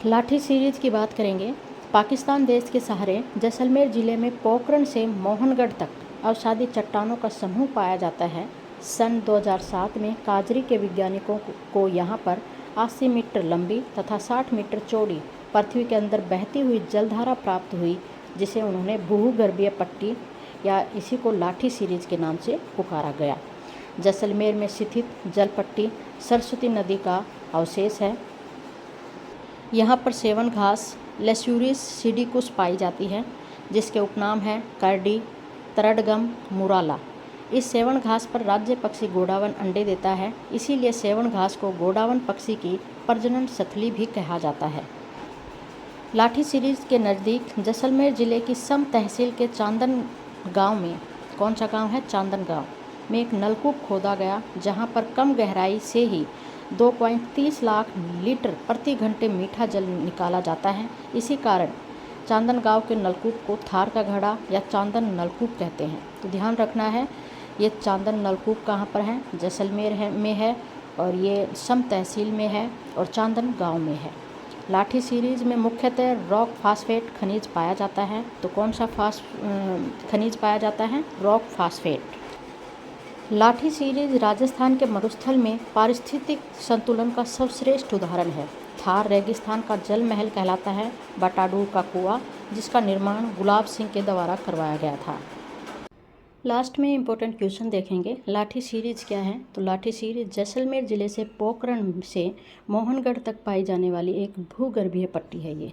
लाठी सीरीज की बात करेंगे। पाकिस्तान देश के सहारे जैसलमेर ज़िले में पोखरण से मोहनगढ़ तक अवसादी चट्टानों का समूह पाया जाता है। सन 2007 में काजरी के वैज्ञानिकों को यहाँ पर 80 मीटर लंबी तथा 60 मीटर चौड़ी पृथ्वी के अंदर बहती हुई जलधारा प्राप्त हुई, जिसे उन्होंने भूगर्भीय पट्टी या इसी को लाठी सीरीज के नाम से पुकारा गया। जैसलमेर में स्थित जल पट्टी सरस्वती नदी का अवशेष है। यहाँ पर सेवन घास लेस्यूरिस सिडिकुस पाई जाती है, जिसके उपनाम है करडी, तरडगम, मुराला। इस सेवन घास पर राज्य पक्षी गोडावन अंडे देता है, इसीलिए सेवन घास को गोडावन पक्षी की प्रजनन स्थली भी कहा जाता है। लाठी सीरीज के नज़दीक जैसलमेर ज़िले की सम तहसील के चांदन गांव में, कौन सा गांव है, चांदन गांव में एक नलकूप खोदा गया, जहां पर कम गहराई से ही 2.30 लाख लीटर प्रति घंटे मीठा जल निकाला जाता है। इसी कारण चांदन गांव के नलकूप को थार का घड़ा या चांदन नलकूप कहते हैं। तो ध्यान रखना है, ये चांदन नलकूप कहाँ पर है, जैसलमेर में है, और ये सम तहसील में है और चांदन गांव में है। लाठी सीरीज में मुख्यतः रॉक फास्फेट खनिज पाया जाता है। तो कौन सा खनिज पाया जाता है, रॉक फास्फेट। लाठी सीरीज राजस्थान के मरुस्थल में पारिस्थितिक संतुलन का सर्वश्रेष्ठ उदाहरण है। थार रेगिस्तान का जल महल कहलाता है बटाडू का कुआं, जिसका निर्माण गुलाब सिंह के द्वारा करवाया गया था। लास्ट में इम्पोर्टेंट क्वेश्चन देखेंगे, लाठी सीरीज क्या है। तो लाठी सीरीज जैसलमेर ज़िले से पोखरण से मोहनगढ़ तक पाई जाने वाली एक भूगर्भीय पट्टी है ये,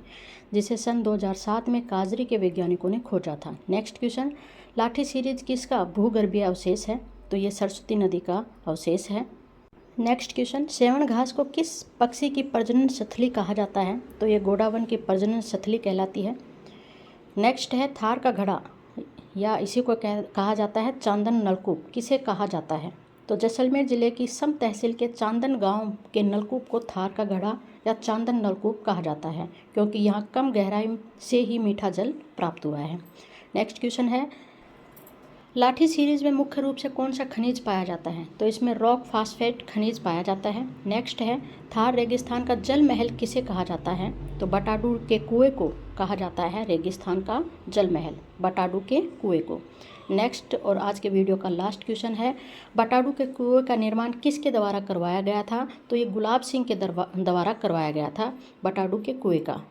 जिसे सन 2007 में काजरी के वैज्ञानिकों ने खोजा था। नेक्स्ट क्वेश्चन, लाठी सीरीज किसका भूगर्भीय अवशेष है। तो ये सरस्वती नदी का अवशेष है। नेक्स्ट क्वेश्चन, सेवन घास को किस पक्षी की प्रजनन स्थली कहा जाता है। तो ये गोडावन की प्रजनन स्थली कहलाती है। नेक्स्ट है थार का घड़ा या इसी को कहा जाता है चांदन नलकूप, किसे कहा जाता है। तो जैसलमेर ज़िले की सम तहसील के चांदन गांव के नलकूप को थार का घड़ा या चांदन नलकूप कहा जाता है, क्योंकि यहाँ कम गहराई से ही मीठा जल प्राप्त हुआ है। नेक्स्ट क्वेश्चन है, लाठी सीरीज में मुख्य रूप से कौन सा खनिज पाया जाता है। तो इसमें रॉक फास्फेट खनिज पाया जाता है। नेक्स्ट है, थार रेगिस्तान का जल महल किसे कहा जाता है। तो बटाडू के कुएं को कहा जाता है रेगिस्तान का जल महल, बटाडू के कुएं को। नेक्स्ट और आज के वीडियो का लास्ट क्वेश्चन है, बटाडू के कुएं का निर्माण किसके द्वारा करवाया गया था। तो ये गुलाब सिंह के द्वारा करवाया गया था बटाडू के कुएं का।